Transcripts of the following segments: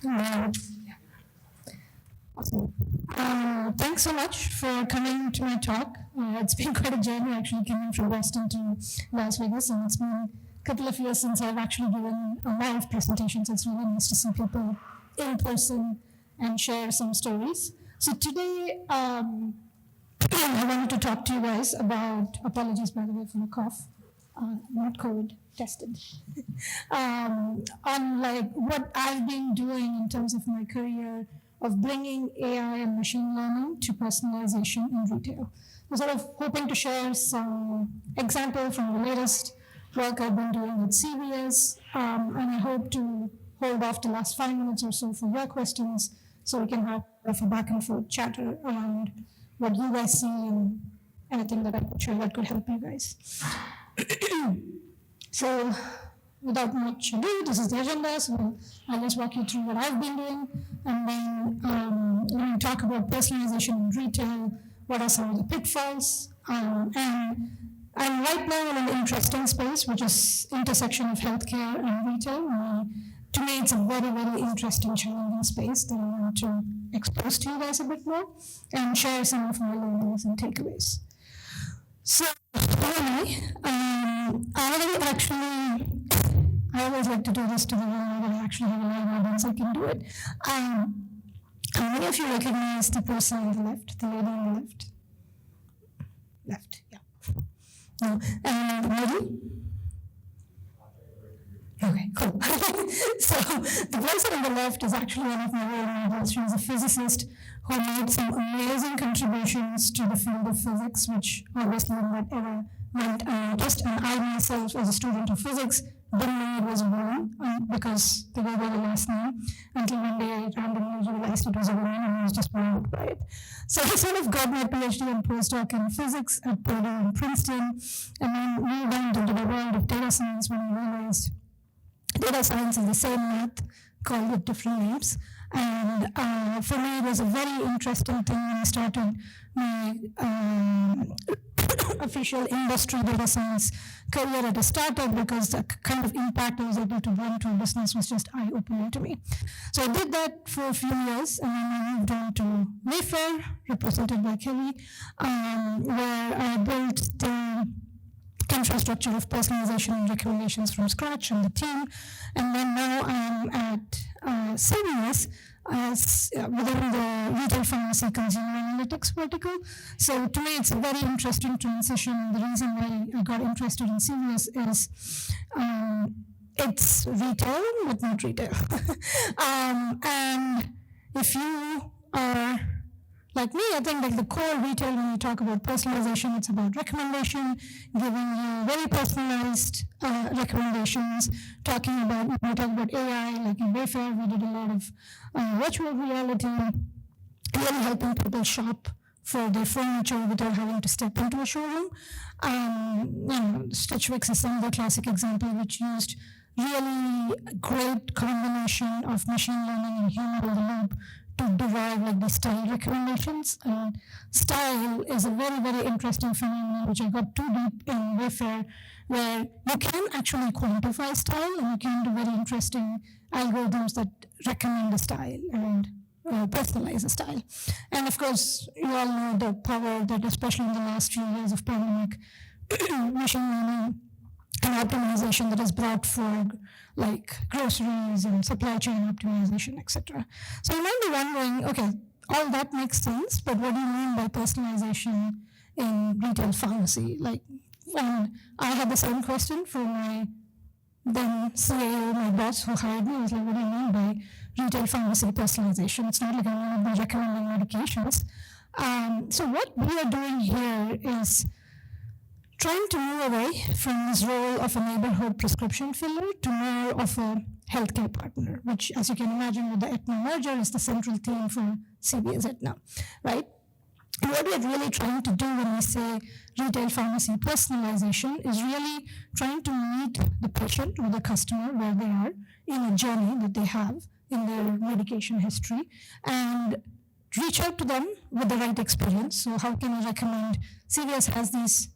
Yeah. Awesome. Thanks so much for coming to my talk. It's been quite a journey actually coming from Boston to Las Vegas, and it's been a couple of years since I've actually given a live presentation, so it's really nice to see people in person and share some stories. So today, I wanted to talk to you guys about, apologies by the way for the cough, not COVID, tested, on like what I've been doing in terms of my career of bringing AI and machine learning to personalization in retail. I'm sort of hoping to share some example from the latest work I've been doing with CVS, and I hope to hold off the last 5 minutes or so for your questions so we can have a back and forth chatter around what you guys see and anything that I could share that could help you guys. So without much ado, this is the agenda, so I'll just walk you through what I've been doing, and then we'll talk about personalization in retail, what are some of the pitfalls, and I'm right now in an interesting space, which is intersection of healthcare and retail. To me, it's a very, very interesting, challenging space that I want to expose to you guys a bit more and share some of my learnings and takeaways. So, finally, I always like to do this to the room that I actually have a live audience, I can do it. How many of you recognize the person on the left, the lady on the left? Left, yeah. No. And the middle? Okay, cool. So the person on the left is actually one of my role models. She was a physicist who made some amazing contributions to the field of physics, which obviously in that era meant an artist. And I myself, as a student of physics, didn't know it was a woman because they gave her the last name until one day I randomly realized it was a woman and I was just blown away by it. So I sort of got my PhD and postdoc in physics at Purdue and Princeton, and then moved on into the world of data science when I realized data science is the same math, called with different names. And for me, it was a very interesting thing when I started my official industry data science career at a startup, because the kind of impact I was able to bring to a business was just eye-opening to me. So I did that for a few years, and then I moved on to Wayfair, represented by Kelly, where I built the infrastructure of personalization and recommendations from scratch on the team. And then now I'm at CVS within the retail pharmacy consumer analytics vertical. So to me, it's a very interesting transition. The reason why I got interested in CVS is it's retail, but not retail. And if you are like me, I think like the core retail, when you talk about personalization, it's about recommendation, giving you very personalized recommendations, talking about, when we talk about AI, like in Wayfair, we did a lot of virtual reality, really helping people shop for their furniture without having to step into a showroom. Stitch Fix is another classic example, which used really great combination of machine learning and human in the loop to derive like the style recommendations. And style is a very, very interesting phenomenon, which I got too deep in Wayfair, where you can actually quantify style and you can do very interesting algorithms that recommend a style and personalize a style. And of course, you all know the power that, especially in the last few years of pandemic, machine learning and optimization that has brought for like groceries and supply chain optimization, etc. So you might be wondering, okay, all that makes sense, but what do you mean by personalization in retail pharmacy? Like, when I had the same question for my then CAO, my boss who hired me, was like, what do you mean by retail pharmacy personalization? It's not like I'm going to be recommending medications. So what we are doing here is trying to move away from this role of a neighborhood prescription filler to more of a healthcare partner, which, as you can imagine, with the Aetna merger, is the central theme for CVS Aetna, right? And what we're really trying to do when we say retail pharmacy personalization is really trying to meet the patient or the customer where they are in a journey that they have in their medication history and reach out to them with the right experience. So how can we recommend? CVS has these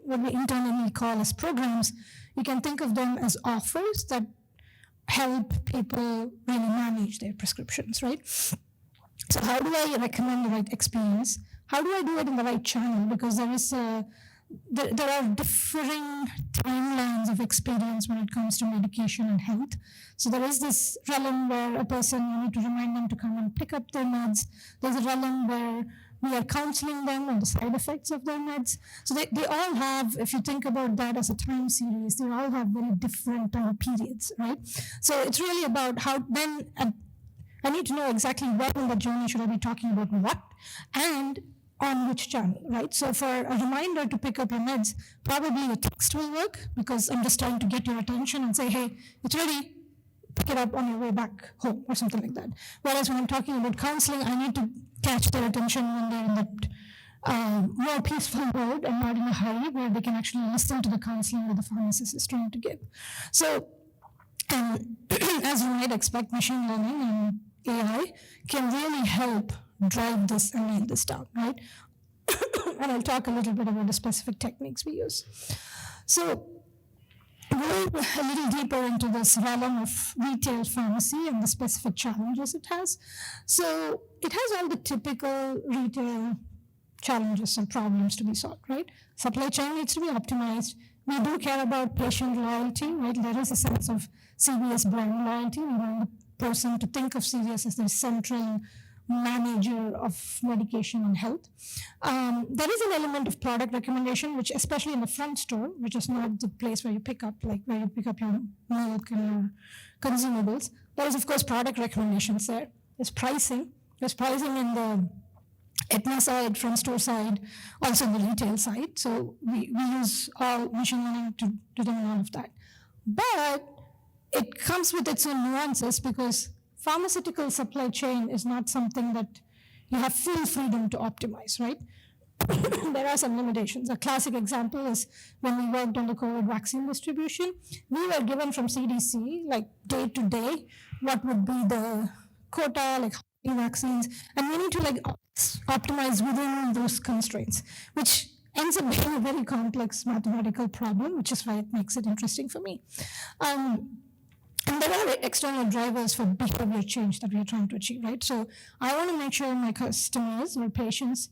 what we internally call as programs. You can think of them as offers that help people really manage their prescriptions, right? So how do I recommend the right experience? How do I do it in the right channel? Because there are differing timelines of experience when it comes to medication and health. So there is this realm where a person, you need to remind them to come and pick up their meds. There's a realm where we are counseling them on the side effects of their meds. So they all have, if you think about that as a time series, they all have very different time periods, right? So it's really about how then I need to know exactly where in the journey should I be talking about what and on which channel, right? So for a reminder to pick up your meds, probably a text will work because I'm just trying to get your attention and say, hey, it's ready, pick it up on your way back home or something like that. Whereas when I'm talking about counseling, I need to catch their attention when they're in that more peaceful mode and not in a hurry where they can actually listen to the counseling that the pharmacist is trying to give. So, as you might expect, machine learning and AI can really help drive this and nail this down, right? And I'll talk a little bit about the specific techniques we use. So going a little deeper into this realm of retail pharmacy and the specific challenges it has. So it has all the typical retail challenges and problems to be solved, right? Supply chain needs to be optimized. We do care about patient loyalty, right? There is a sense of CVS brand loyalty. We want the person to think of CVS as the central manager of medication and health. There is an element of product recommendation, which especially in the front store, which is not the place where you pick up, like where you pick up your milk and your consumables. There is, of course, product recommendations there. There's pricing. There's pricing in the Aetna side, front store side, also the retail side. So we use all machine learning to determine all of that. But it comes with its own nuances because pharmaceutical supply chain is not something that you have full freedom to optimize, right? There are some limitations. A classic example is when we worked on the COVID vaccine distribution, we were given from CDC, like day to day, what would be the quota, like how many vaccines, and we need to like optimize within those constraints, which ends up being a very complex mathematical problem, which is why it makes it interesting for me. And there are external drivers for behavior change that we are trying to achieve, right? So I want to make sure my customers or patients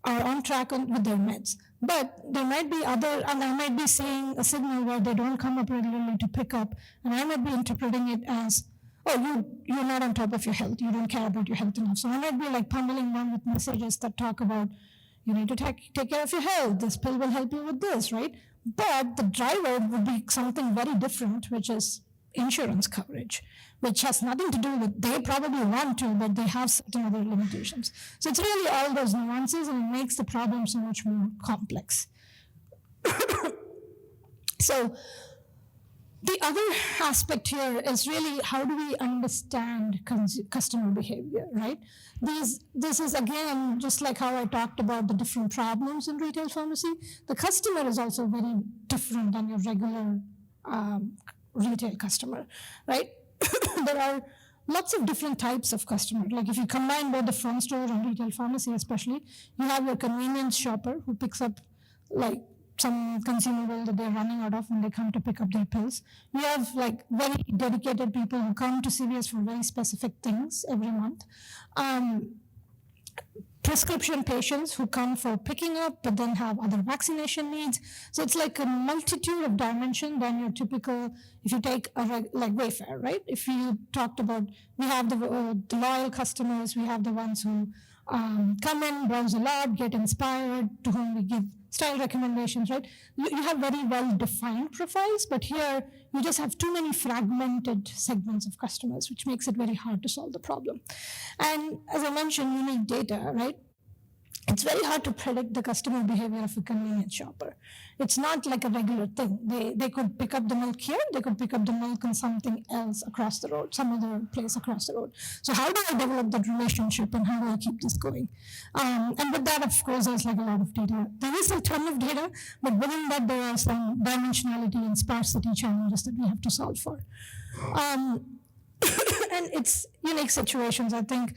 are on track with their meds. But there might be and I might be seeing a signal where they don't come up regularly to pick up, and I might be interpreting it as, oh, you're not on top of your health, you don't care about your health enough. So I might be like pummeling them with messages that talk about, you need to take care of your health, this pill will help you with this, right? But the driver would be something very different, which is insurance coverage, which has nothing to do with, they probably want to, but they have certain other limitations. So it's really all those nuances, and it makes the problem so much more complex. So the other aspect here is really how do we understand customer behavior, right? This is, again, just like how I talked about the different problems in retail pharmacy. The customer is also very different than your regular retail customer, right? There are lots of different types of customer. Like if you combine both the front store and retail pharmacy especially, you have your convenience shopper who picks up like some consumable that they're running out of when they come to pick up their pills. You have like very dedicated people who come to CVS for very specific things every month. Prescription patients who come for picking up but then have other vaccination needs. So it's like a multitude of dimension than your typical, if you take like Wayfair, right? If you talked about, we have the loyal customers, we have the ones who come in, browse a lot, get inspired, to whom we give style recommendations, right? You have very well-defined profiles, but here you just have too many fragmented segments of customers, which makes it very hard to solve the problem. And as I mentioned, you need data, right? It's very hard to predict the customer behavior of a convenience shopper. It's not like a regular thing. They could pick up the milk here, they could pick up the milk in something else across the road, some other place across the road. So how do I develop that relationship, and how do I keep this going? And with that, of course, there's like a lot of data. There is a ton of data, but within that, there are some dimensionality and sparsity challenges that we have to solve for. And it's unique situations. I think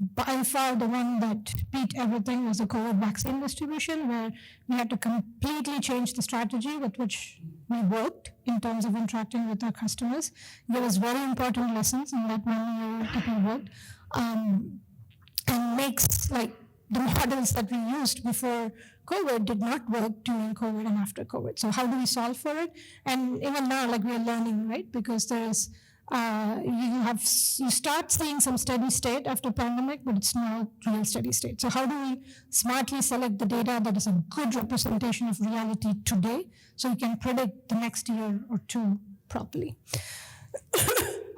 by far the one that beat everything was the COVID vaccine distribution, where we had to completely change the strategy with which we worked in terms of interacting with our customers. There was very important lessons in that 1 year that we worked, and makes like the models that we used before COVID did not work during COVID and after COVID. So how do we solve for it? And even now, like we are learning, right? Because there's you start seeing some steady state after pandemic, but it's not real steady state. So how do we smartly select the data that is a good representation of reality today, so we can predict the next year or two properly?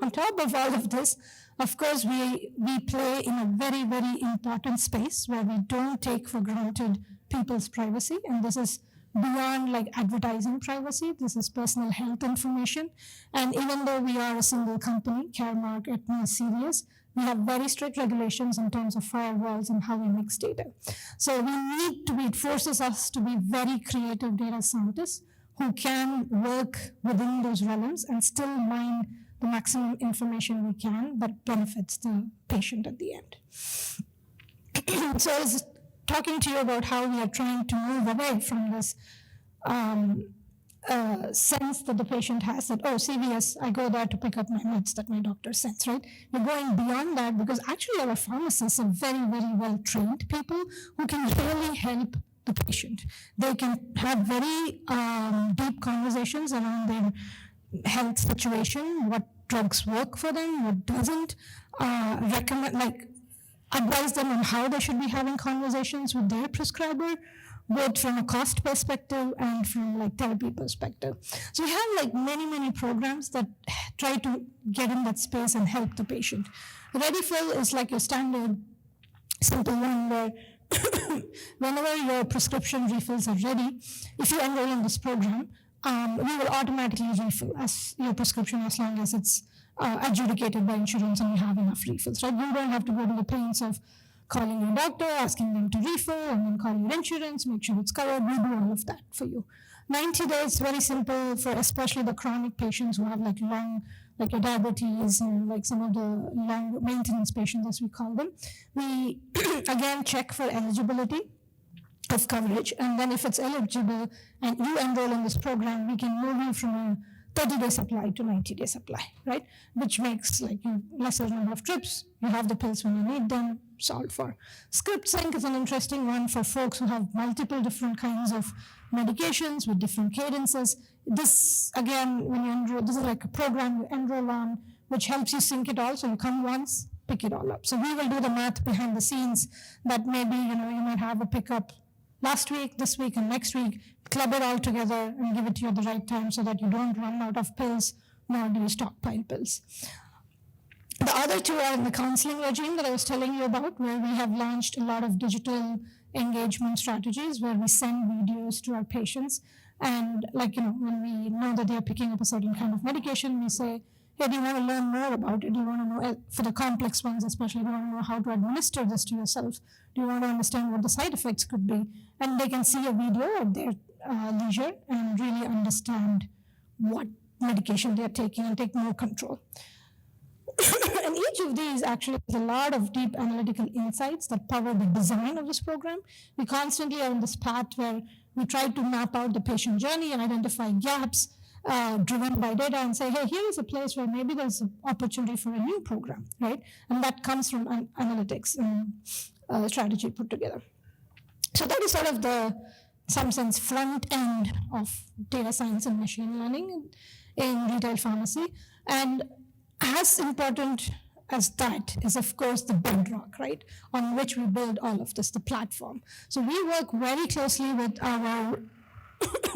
On top of all of this, of course, we play in a very, very important space where we don't take for granted people's privacy. And this is beyond like advertising privacy. This is personal health information. And even though we are a single company, Caremark, Aetna, CVS, we have very strict regulations in terms of firewalls and how we mix data. So it forces us to be very creative data scientists who can work within those realms and still mine the maximum information we can that benefits the patient at the end. So I was talking to you about how we are trying to move away from this sense that the patient has that, oh, CVS, I go there to pick up my meds that my doctor sends, right? We're going beyond that because actually our pharmacists are very, very well trained people who can really help the patient. They can have very deep conversations around their health situation, what drugs work for them, what doesn't, advise them on how they should be having conversations with their prescriber, both from a cost perspective and from like therapy perspective. So we have like many programs that try to get in that space and help the patient. ReadyFill is like your standard simple one where whenever your prescription refills are ready, if you enroll in this program, we will automatically refill as your prescription as long as it's adjudicated by insurance and you have enough refills, right? You don't have to go to the pains of calling your doctor, asking them to refill, and then call your insurance, make sure it's covered. We do all of that for you. 90 days, very simple for especially the chronic patients who have like long, like your diabetes and like some of the long maintenance patients, as we call them. We again check for eligibility of coverage, and then if it's eligible and you enroll in this program, we can move you from a 30-day supply to 90-day supply, right? Which makes like you lesser number of trips, you have the pills when you need them, solved for. Script sync is an interesting one for folks who have multiple different kinds of medications with different cadences. This, again, when you enroll, this is like a program you enroll on, which helps you sync it all, so you come once, pick it all up. So we will do the math behind the scenes that maybe, you might have a pickup last week, this week, and next week, club it all together and give it to you at the right time so that you don't run out of pills, nor do you stockpile pills. The other two are in the counseling regime that I was telling you about, where we have launched a lot of digital engagement strategies where we send videos to our patients. And when we know that they're picking up a certain kind of medication, we say, hey, do you want to learn more about it? Do you want to know, for the complex ones especially, do you want to know how to administer this to yourself? Do you want to understand what the side effects could be? And they can see a video at their leisure and really understand what medication they're taking and take more control. And each of these actually has a lot of deep analytical insights that power the design of this program. We constantly are in this path where we try to map out the patient journey and identify gaps driven by data and say, hey, here is a place where maybe there's an opportunity for a new program, right? And that comes from analytics and strategy put together. So that is sort of the, some sense, front end of data science and machine learning in retail pharmacy. And as important as that is, of course, the bedrock, right, on which we build all of this, the platform. So we work very closely with our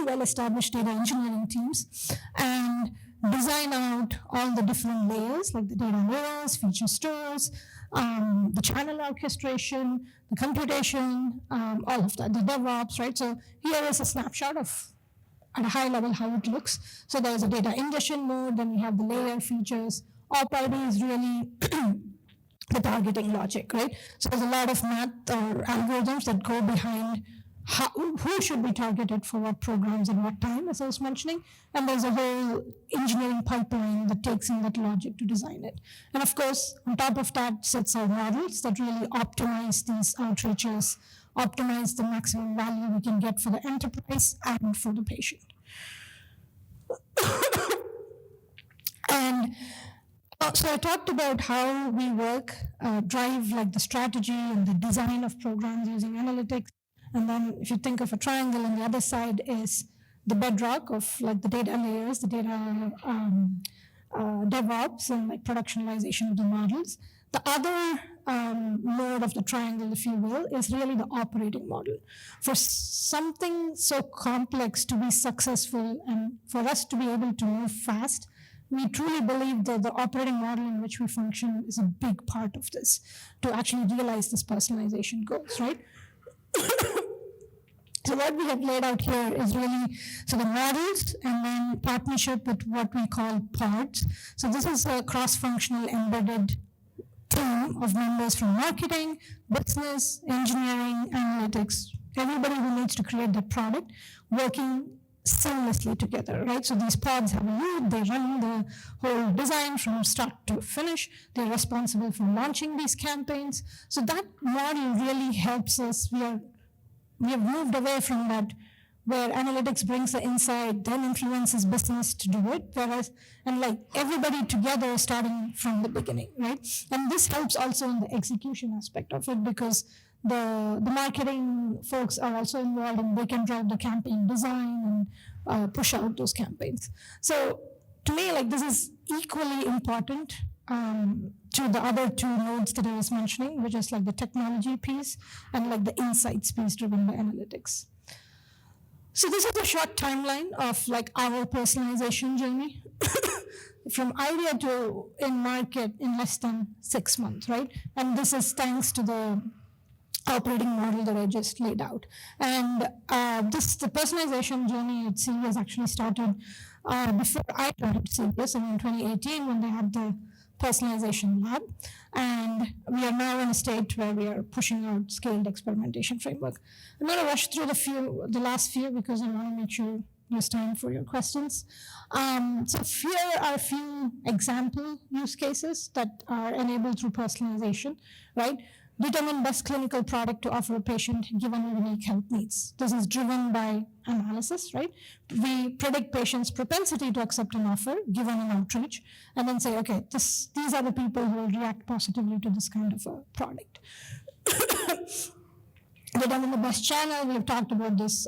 well-established data engineering teams and design out all the different layers, like the data layers, feature stores, the channel orchestration, the computation, all of that, the DevOps, right? So here is a snapshot of, at a high level, how it looks. So there's a data ingestion mode, then we have the layer features. Op ID is really the targeting logic, right? So there's a lot of math or algorithms that go behind who should be targeted for what programs and what time, as I was mentioning. And there's a whole engineering pipeline that takes in that logic to design it. And of course, on top of that sits our models that really optimize these outreaches, optimize the maximum value we can get for the enterprise and for the patient. And so I talked about how we work, drive like the strategy and the design of programs using analytics. And then if you think of a triangle, on the other side is the bedrock of like the data layers, the data DevOps and like productionalization of the models. The other mode of the triangle, if you will, is really the operating model. For something so complex to be successful and for us to be able to move fast, we truly believe that the operating model in which we function is a big part of this to actually realize this personalization goals, right? So what we have laid out here is really, so the models and then partnership with what we call pods. So this is a cross-functional embedded team of members from marketing, business, engineering, analytics, everybody who needs to create that product working seamlessly together, right? So these pods have a lead, they run the whole design from start to finish, they're responsible for launching these campaigns. So that model really helps us. We have moved away from that where analytics brings the insight, then influences business to do it, whereas, and like everybody together starting from the beginning, right? And this helps also in the execution aspect of it because the marketing folks are also involved and they can drive the campaign design and push out those campaigns. So to me, like this is equally important to the other two nodes that I was mentioning, which is like the technology piece and like the insights piece driven by analytics. So this is a short timeline of like our personalization journey from idea to in market in less than 6 months, right? And this is thanks to the operating model that I just laid out. And the personalization journey at CVS actually started before I joined CVS in 2018 when they had the personalization lab. And we are now in a state where we are pushing out scaled experimentation framework. I'm going to rush through the last few because I want to make sure there's time for your questions. So here are a few example use cases that are enabled through personalization, right? Determine best clinical product to offer a patient given unique health needs. This is driven by analysis, right? We predict patients' propensity to accept an offer given an outreach, and then say, okay, these are the people who will react positively to this kind of a product. Determine the best channel. We've talked about this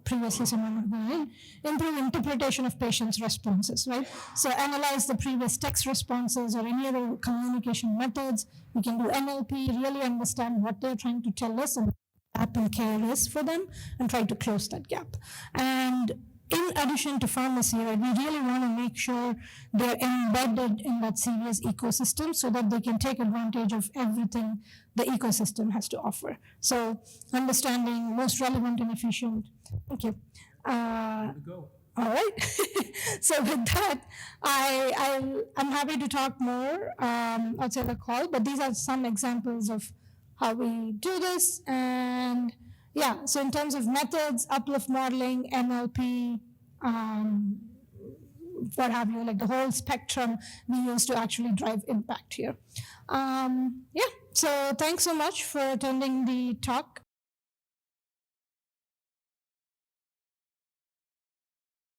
previously, so I'm not going in. Improve interpretation of patients' responses, right? So analyze the previous text responses or any other communication methods. We can do NLP, really understand what they're trying to tell us and what gap and care is for them and try to close that gap. And in addition to pharmacy, right, we really want to make sure they're embedded in that CVS ecosystem so that they can take advantage of everything the ecosystem has to offer. So understanding most relevant and efficient. Thank you. Go. All right. So with that, I'm happy to talk more outside the call, but these are some examples of how we do this. And yeah, so in terms of methods, uplift modeling, NLP, what have you, like the whole spectrum we use to actually drive impact here. Yeah, so thanks so much for attending the talk.